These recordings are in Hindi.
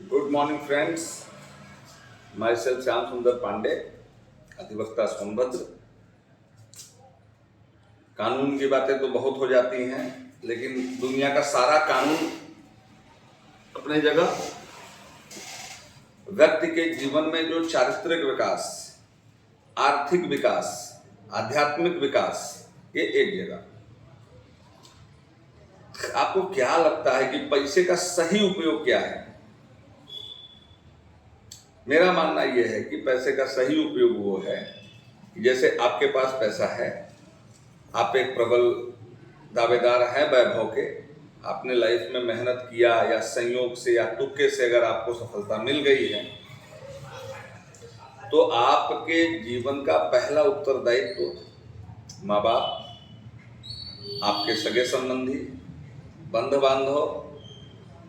Good morning friends, my self Shyam सुंदर पांडे, अधिवक्ता सोनभद्र। कानून की बातें तो बहुत हो जाती हैं, लेकिन दुनिया का सारा कानून अपने जगह। व्यक्ति के जीवन में जो चारित्रिक विकास, आर्थिक विकास, आध्यात्मिक विकास, ये एक जगह। आपको क्या लगता है कि पैसे का सही उपयोग क्या है? मेरा मानना यह है कि पैसे का सही उपयोग वो है, जैसे आपके पास पैसा है, आप एक प्रबल दावेदार हैं वैभव के, आपने लाइफ में मेहनत किया या संयोग से या तुक्के से अगर आपको सफलता मिल गई है, तो आपके जीवन का पहला उत्तरदायित्व माँ बाप, आपके सगे संबंधी, बंधु बांधव,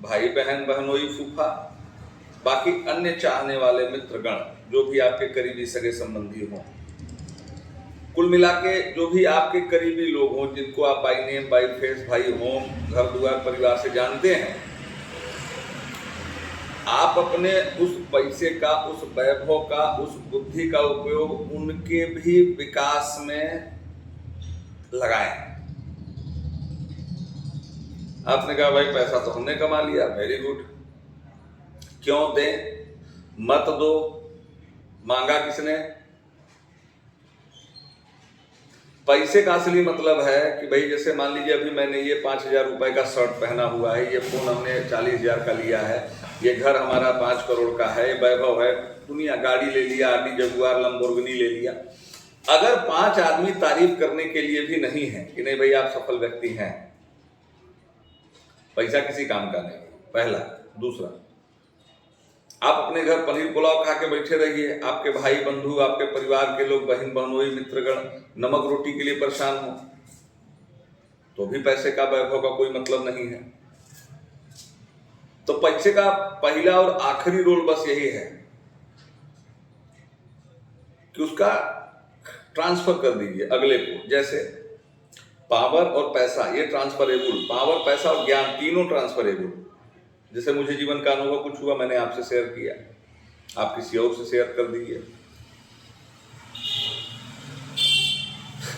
भाई बहन, बहनोई, फूफा, बाकी अन्य चाहने वाले मित्रगण, जो भी आपके करीबी सगे संबंधी हों, कुल मिला के जो भी आपके करीबी लोग हों, जिनको आप बाई नेम, बाई फेस, भाई होम, घर द्वार, परिवार से जानते हैं, आप अपने उस पैसे का, उस वैभव का, उस बुद्धि का उपयोग उनके भी विकास में लगाएं। आपने कहा भाई पैसा तो हमने कमा लिया, वेरी गुड, क्यों दें? मत दो, मांगा किसने? पैसे का असली मतलब है कि भाई जैसे मान लीजिए अभी मैंने ये 5,000 रुपए का शर्ट पहना हुआ है, ये फोन हमने 40,000 का लिया है, ये घर हमारा 5 करोड़ का है, वैभव है, दुनिया गाड़ी ले लिया, आडी जगुआर, लंबोर्गिनी ले लिया। अगर 5 आदमी तारीफ करने के लिए भी नहीं है कि नहीं भाई आप सफल व्यक्ति हैं, पैसा किसी काम का नहीं, पहला। दूसरा, आप अपने घर पनीर पुलाव खा के बैठे रहिए, आपके भाई बंधु, आपके परिवार के लोग, बहन बहनोई, मित्रगण नमक रोटी के लिए परेशान हो, तो भी पैसे का, वैभव का कोई मतलब नहीं है। तो पैसे का पहला और आखिरी रोल बस यही है कि उसका ट्रांसफर कर दीजिए अगले को। जैसे पावर और पैसा, ये ट्रांसफरेबल, पावर, पैसा और ज्ञान तीनों ट्रांसफरेबल। जैसे मुझे जीवन का अनुभव कुछ हुआ, मैंने आपसे शेयर किया, आप किसी और से शेयर कर दीजिए।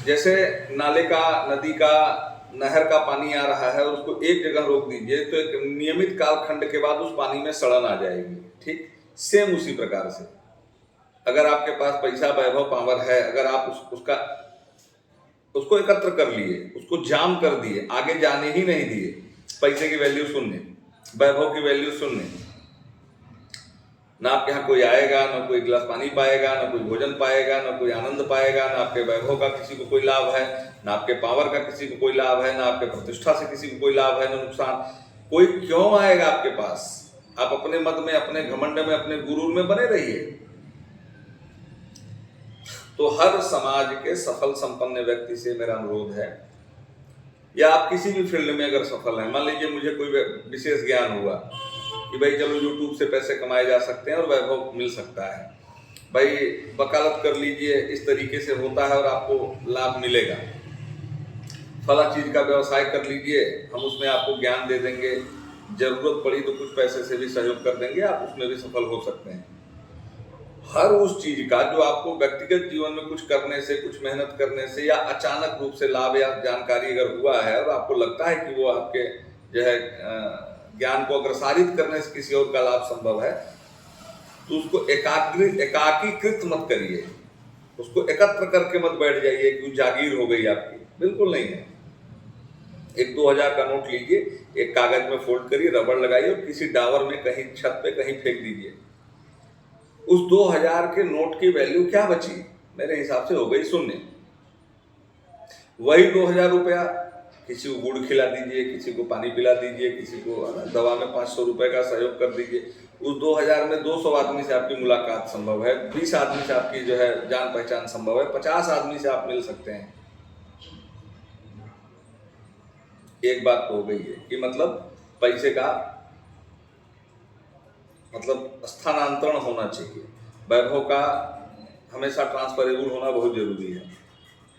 जैसे नाले का, नदी का, नहर का पानी आ रहा है और उसको एक जगह रोक दीजिए, तो एक नियमित कालखंड के बाद उस पानी में सड़न आ जाएगी। ठीक सेम उसी प्रकार से अगर आपके पास पैसा, वैभव, पावर है, अगर आप उसको एकत्र कर लिए, उसको जाम कर दिए, आगे जाने ही नहीं दिए, पैसे की वैल्यू शून्य, वैभव की वैल्यू शून्य, ना आपके यहाँ कोई आएगा, ना कोई गिलास पानी पाएगा, ना कोई भोजन पाएगा, ना कोई आनंद पाएगा, ना आपके वैभव का किसी को कोई लाभ है, ना आपके पावर का किसी को कोई लाभ है, ना आपके प्रतिष्ठा से किसी को कोई लाभ है, ना नुकसान। कोई क्यों आएगा आपके पास? आप अपने मत में, अपने घमंड में, अपने गुरूर में बने रहिए। तो हर समाज के सफल संपन्न व्यक्ति से मेरा अनुरोध है, या आप किसी भी फील्ड में अगर सफल हैं, मान लीजिए मुझे कोई विशेष ज्ञान हुआ कि भाई चलो यूट्यूब से पैसे कमाए जा सकते हैं और वैभव मिल सकता है, भाई वकालत कर लीजिए, इस तरीके से होता है और आपको लाभ मिलेगा, फला चीज का व्यवसाय कर लीजिए, हम उसमें आपको ज्ञान दे देंगे, जरूरत पड़ी तो कुछ पैसे से भी सहयोग कर देंगे, आप उसमें भी सफल हो सकते हैं। हर उस चीज का जो आपको व्यक्तिगत जीवन में कुछ करने से, कुछ मेहनत करने से, या अचानक रूप से लाभ या जानकारी अगर हुआ है और आपको लगता है कि वो आपके जो है ज्ञान को अग्रसारित करने से किसी और का लाभ संभव है, तो उसको एकाकीकृत मत करिए, उसको एकत्र करके मत बैठ जाइए कि जागीर हो गई आपकी, बिल्कुल नहीं है। एक 2,000 का नोट लीजिए, एक कागज में फोल्ड करिए, रबड़ लगाइए और किसी डावर में कहीं छत पे कहीं फेंक दीजिए। उस 2,000 के नोट की वैल्यू क्या बची? मेरे हिसाब से हो गई शून्य। वही 2,000 रुपया किसी को गुड़ खिला दीजिए, किसी को पानी पिला दीजिए, किसी को दवा में 500 रुपए का सहयोग कर दीजिए। उस 2,000 में 200 आदमी से आपकी मुलाकात संभव है, 20 आदमी से आपकी जो है जान पहचान संभव है, 50 आदमी से आप मिल सकते हैं। एक बात तो हो गई है कि मतलब पैसे का मतलब स्थानांतरण होना चाहिए, वैभव का हमेशा ट्रांसफरेबल होना बहुत जरूरी है।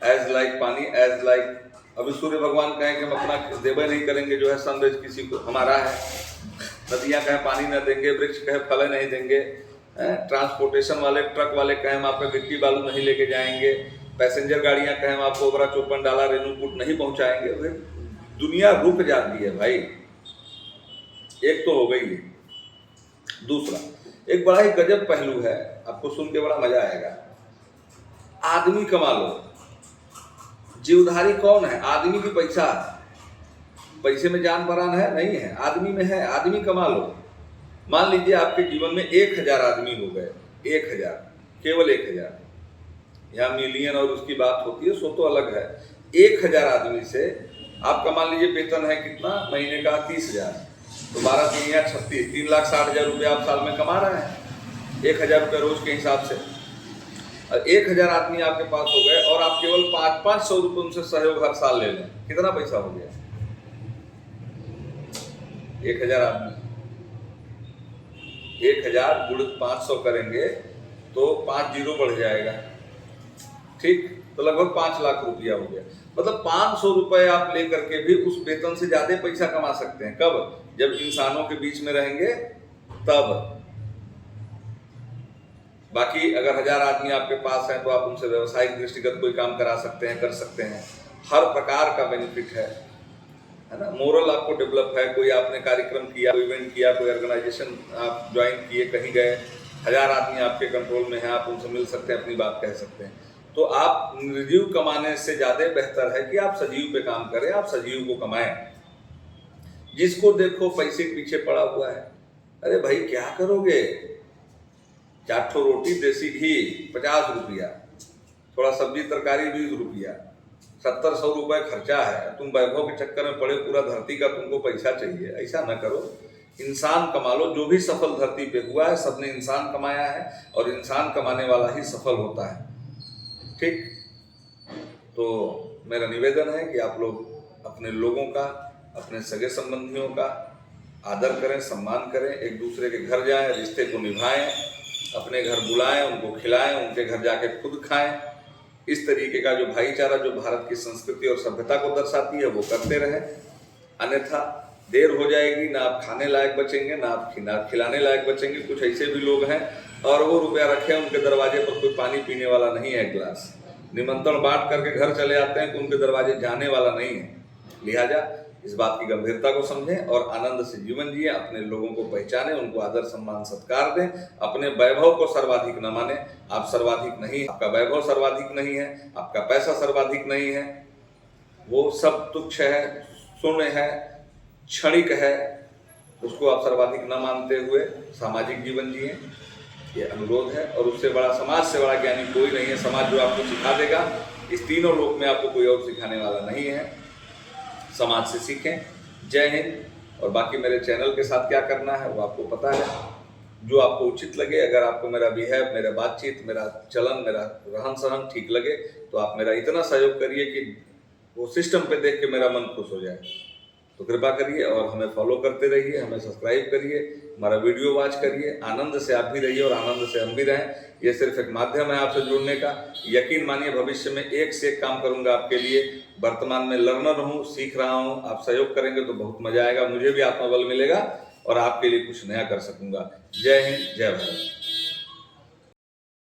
एज लाइक पानी, एज लाइक, अभी सूर्य भगवान कहें कि हम अपना देवे नहीं करेंगे जो है सनराइज किसी को, हमारा है नदियां कहें पानी न देंगे, वृक्ष कहें फल नहीं देंगे, ट्रांसपोर्टेशन वाले ट्रक वाले कहें हम आपका गिट्टी बालू नहीं लेके जाएंगे, पैसेंजर गाड़ियां कहें हम आपको ओबरा चौपन डाला रेणुकूट नहीं पहुंचाएंगे। दुनिया रुक जाती है भाई। एक तो हो गई है। दूसरा एक बड़ा ही गजब पहलू है, आपको सुन के बड़ा मजा आएगा। आदमी कमा लो, जीवधारी कौन है? आदमी की पैसा। पैसे में जान परान है नहीं है, आदमी में है। आदमी कमा लो। मान लीजिए आपके जीवन में 1000 आदमी हो गए, 1000, केवल 1000। यहाँ मिलियन और उसकी बात होती है, सो तो अलग है। 1000 आदमी से आपका मान लीजिए वेतन है कितना महीने का? 30,000। तो 12 3 या 36, 3,60,000 रुपये आप साल में कमा रहे हैं 1000 रुपये रोज के हिसाब से। और 1000 आदमी आपके पास हो गए और आप केवल 500 रुपये उनसे सहयोग हर साल ले लें, कितना पैसा हो गया? 1000 आदमी, 1000 गुणित 500 करेंगे तो 5 जीरो बढ़ जाएगा, ठीक? तो लगभग 5 लाख रुपया हो गया। मतलब 500 रुपए आप लेकर के भी उस वेतन से ज्यादा पैसा कमा सकते हैं। कब? जब इंसानों के बीच में रहेंगे तब। बाकी अगर 1000 आदमी आपके पास है तो आप उनसे व्यवसायिक दृष्टिगत कोई काम करा सकते हैं, कर सकते हैं। हर प्रकार का बेनिफिट है ना। मोरल आपको डेवलप है। कोई आपने कार्यक्रम किया, कोई इवेंट किया, कोई ऑर्गेनाइजेशन आप ज्वाइन किए, कहीं गए, 1000 आदमी आपके कंट्रोल में है, आप उनसे मिल सकते हैं, अपनी बात कह सकते हैं। तो आप निर्जीव कमाने से ज्यादा बेहतर है कि आप सजीव पे काम करें, आप सजीव को कमाएं। जिसको देखो पैसे के पीछे पड़ा हुआ है। अरे भाई क्या करोगे? 4 ठो रोटी, देसी घी 50 रुपया, थोड़ा सब्जी तरकारी 20 रुपया, 70-100 रुपए खर्चा है। तुम वैभव के चक्कर में पड़े, पूरा धरती का तुमको पैसा चाहिए। ऐसा न करो, इंसान कमा लो। जो भी सफल धरती पे हुआ है सबने इंसान कमाया है, और इंसान कमाने वाला ही सफल होता है, ठीक? तो मेरा निवेदन है कि आप लोग अपने लोगों का, अपने सगे संबंधियों का आदर करें, सम्मान करें, एक दूसरे के घर जाएं, रिश्ते को निभाएं, अपने घर बुलाएं, उनको खिलाएं, उनके घर जाके खुद खाएं। इस तरीके का जो भाईचारा जो भारत की संस्कृति और सभ्यता को दर्शाती है वो करते रहें। अन्यथा देर हो जाएगी, ना आप खाने लायक बचेंगे, ना आप खिलाने लायक बचेंगे। कुछ ऐसे भी लोग हैं और वो रुपया रखे, उनके दरवाजे पर कोई पानी पीने वाला नहीं है, गिलास निमंत्रण बांट करके घर चले आते हैं कि उनके दरवाजे जाने वाला नहीं है। लिहाजा इस बात की गंभीरता को समझें और आनंद से जीवन जिए, अपने लोगों को पहचानें, उनको आदर सम्मान सत्कार दें। अपने वैभव को सर्वाधिक न माने। आप सर्वाधिक नहीं, आपका वैभव सर्वाधिक नहीं है, आपका पैसा सर्वाधिक नहीं है, वो सब तुच्छ है, शून्य है, क्षणिक है। उसको आप सर्वाधिक न मानते हुए सामाजिक जीवन जिए, ये अनुरोध है। और उससे बड़ा, समाज से बड़ा ज्ञानी कोई नहीं है। समाज जो आपको सिखा देगा, इस तीनों लोक में आपको कोई और सिखाने वाला नहीं है। समाज से सीखें। जय हिंद। और बाकी मेरे चैनल के साथ क्या करना है वो आपको पता है। जो आपको उचित लगे, अगर आपको मेरा बिहेव, मेरा बातचीत, मेरा चलन, मेरा रहन सहन ठीक लगे तो आप मेरा इतना सहयोग करिए कि वो सिस्टम पे देख के मेरा मन खुश हो जाए। तो कृपा करिए और हमें फॉलो करते रहिए, हमें सब्सक्राइब करिए, हमारा वीडियो वॉच करिए। आनंद से आप भी रहिए और आनंद से हम भी रहें। ये सिर्फ एक माध्यम है आपसे जुड़ने का। यकीन मानिए भविष्य में एक से एक काम करूंगा आपके लिए। वर्तमान में लर्नर हूँ, सीख रहा हूँ। आप सहयोग करेंगे तो बहुत मजा आएगा, मुझे भी आत्मबल मिलेगा और आपके लिए कुछ नया कर सकूंगा। जय हिंद, जय भारत।